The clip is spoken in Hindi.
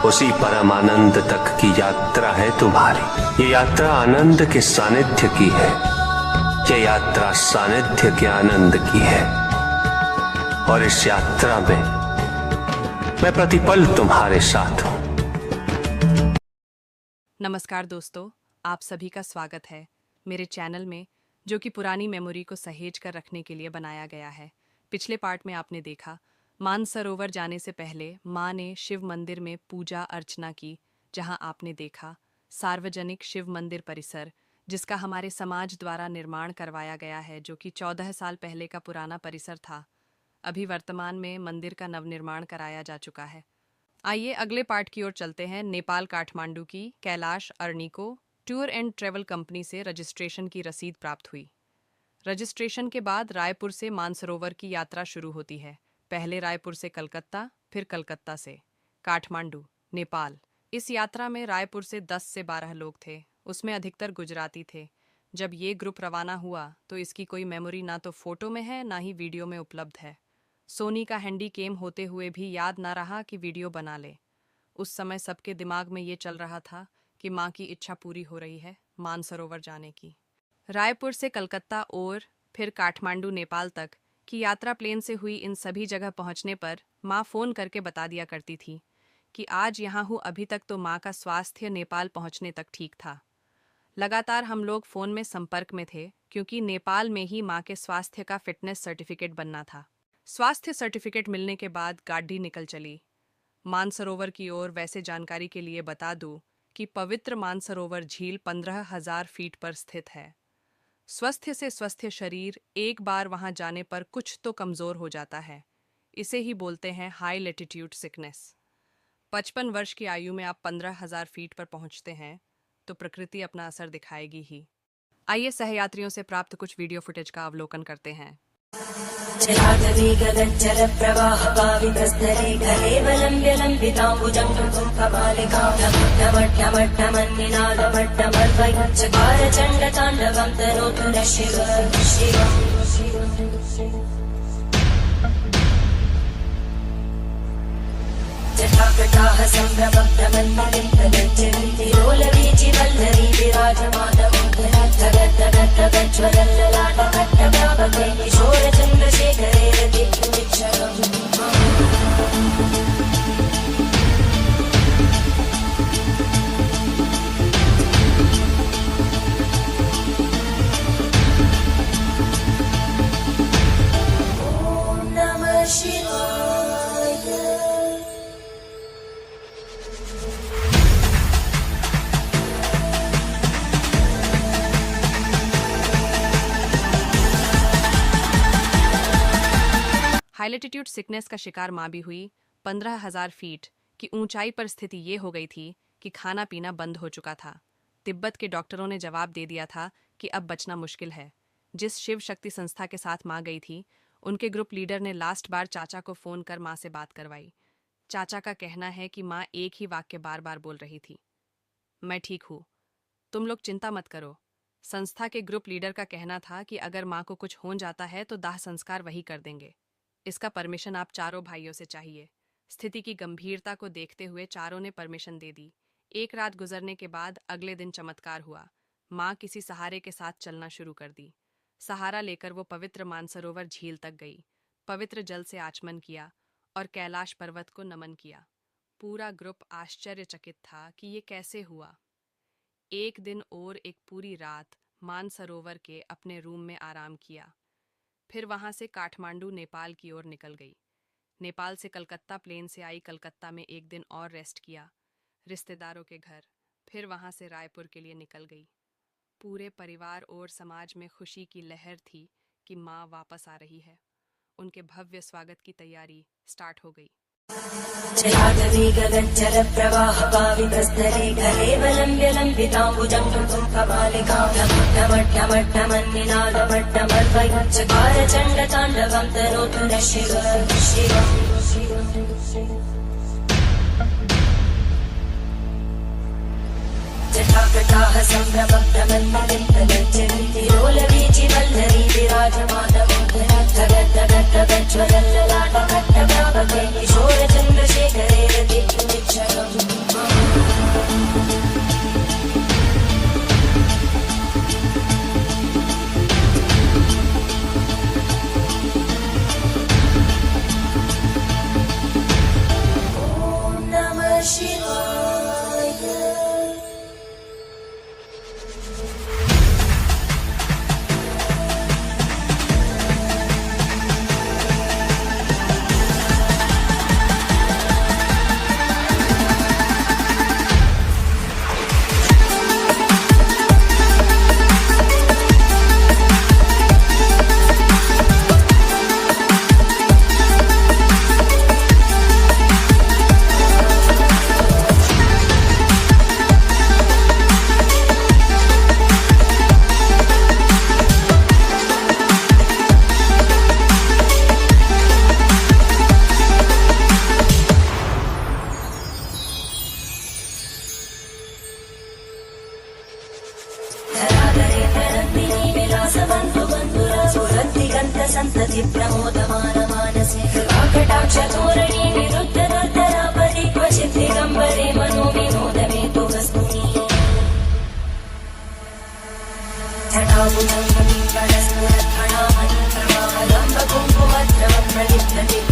उसी परम आनंद तक की यात्रा है तुम्हारी। ये यात्रा आनंद के सानिध्य की है, ये यात्रा सानिध्य के आनंद की है। और इस यात्रा में मैं प्रतिपल तुम्हारे साथ हूं। नमस्कार दोस्तों, आप सभी का स्वागत है मेरे चैनल में, जो कि पुरानी मेमोरी को सहेज कर रखने के लिए बनाया गया है। पिछले पार्ट में आपने देखा, मानसरोवर जाने से पहले माँ ने शिव मंदिर में पूजा अर्चना की, जहां आपने देखा सार्वजनिक शिव मंदिर परिसर, जिसका हमारे समाज द्वारा निर्माण करवाया गया है, जो कि 14 साल पहले का पुराना परिसर था। अभी वर्तमान में मंदिर का नवनिर्माण कराया जा चुका है। आइए अगले पार्ट की ओर चलते हैं। नेपाल काठमांडू की कैलाश अर्नी को टूर एंड ट्रेवल कंपनी से रजिस्ट्रेशन की रसीद प्राप्त हुई। रजिस्ट्रेशन के बाद रायपुर से मानसरोवर की यात्रा शुरू होती है। पहले रायपुर से कलकत्ता, फिर कलकत्ता से काठमांडू, नेपाल। इस यात्रा में रायपुर से 10 से 12 लोग थे, उसमें अधिकतर गुजराती थे। जब ये ग्रुप रवाना हुआ तो इसकी कोई मेमोरी ना तो फोटो में है, ना ही वीडियो में उपलब्ध है। सोनी का हैंडी केम होते हुए भी याद ना रहा कि वीडियो बना ले। उस समय सबके दिमाग में ये चल रहा था कि माँ की इच्छा पूरी हो रही है मानसरोवर जाने की। रायपुर से कलकत्ता और फिर काठमांडू नेपाल तक की यात्रा प्लेन से हुई। इन सभी जगह पहुंचने पर माँ फ़ोन करके बता दिया करती थी कि आज यहाँ हूँ। अभी तक तो माँ का स्वास्थ्य नेपाल पहुँचने तक ठीक था। लगातार हम लोग फ़ोन में संपर्क में थे, क्योंकि नेपाल में ही माँ के स्वास्थ्य का फिटनेस सर्टिफिकेट बनना था। स्वास्थ्य सर्टिफिकेट मिलने के बाद गाड़ी निकल चली मानसरोवर की ओर। वैसे जानकारी के लिए बता दूं कि पवित्र मानसरोवर झील 15,000 फीट पर स्थित है। स्वस्थ से स्वस्थ शरीर एक बार वहां जाने पर कुछ तो कमज़ोर हो जाता है। इसे ही बोलते हैं हाई लेटिट्यूड सिकनेस। 55 वर्ष की आयु में आप 15,000 फीट पर पहुंचते हैं तो प्रकृति अपना असर दिखाएगी ही। आइए सहयात्रियों से प्राप्त कुछ वीडियो फुटेज का अवलोकन करते हैं। जलागवी गगनजल प्रवाह पावितस्तरे कलेवलम्ब्य लम्बिताम्बुजं कपालिकां चकार चण्ड ताण्डवं तनोतु नः शिव जटाकटाः सम्भ्रमभ्रमन्मलिन्दलज्जरीतिरोलवीचि वल्लरी विराजमानमं धगद्धगद्धगज्ज्वलल्ललाटकट्टव्यापके किशोरचन्द्रशेखरे रतिमिच्छरम् ॐ नमः शिवाय। हाई लेटिट्यूड सिकनेस का शिकार माँ भी हुई। 15,000 फीट की ऊंचाई पर स्थिति ये हो गई थी कि खाना पीना बंद हो चुका था। तिब्बत के डॉक्टरों ने जवाब दे दिया था कि अब बचना मुश्किल है। जिस शिव शक्ति संस्था के साथ माँ गई थी, उनके ग्रुप लीडर ने लास्ट बार चाचा को फ़ोन कर माँ से बात करवाई। चाचा का कहना है कि माँ एक ही वाक्य बार बार बोल रही थी, मैं ठीक हूँ, तुम लोग चिंता मत करो। संस्था के ग्रुप लीडर का कहना था कि अगर माँ को कुछ हो जाता है तो दाह संस्कार वही कर देंगे। इसका परमिशन आप चारों भाइयों से चाहिए। स्थिति की गंभीरता को देखते हुए चारों ने परमिशन दे दी। एक रात गुजरने के बाद अगले दिन चमत्कार हुआ। माँ किसी सहारे के साथ चलना शुरू कर दी। सहारा लेकर वो पवित्र मानसरोवर झील तक गई। पवित्र जल से आचमन किया और कैलाश पर्वत को नमन किया। पूरा ग्रुप आश्चर्यचकित था कि ये कैसे हुआ। एक दिन और एक पूरी रात मानसरोवर के अपने रूम में आराम किया। फिर वहां से काठमांडू नेपाल की ओर निकल गई। नेपाल से कलकत्ता प्लेन से आई। कलकत्ता में एक दिन और रेस्ट किया रिश्तेदारों के घर। फिर वहां से रायपुर के लिए निकल गई। पूरे परिवार और समाज में खुशी की लहर थी कि माँ वापस आ रही है। उनके भव्य स्वागत की तैयारी स्टार्ट हो गई। जलागवी गगनजल प्रवाह पावितस्तरे कलेवलम्ब्य लम्बिताम्बुजं कपालिकां चकार चण्ड ताण्डवं तनोतु नः शिव जटाकटाः सम्भ्रमभ्रमन्मलिन्दलज्जरीतिरोलवीचि वल्लरी विराजमानमं धगद्धगद्धगज्ज्वलल्ललाटकट्टव्यापके किशोरचन्द्रशेखरे रतिमिच्छरम् कटाक्षतोरणी विरुद्धदोत्तरापदि क्वचित् दिगम्बरे मनोविनोदमे तु वस्तुनि जटाभुजङ्गमिङ्गलस्फुरत्फणामणिप्रवाहलम्बकुङ्कुमद्रवप्रलिप्तते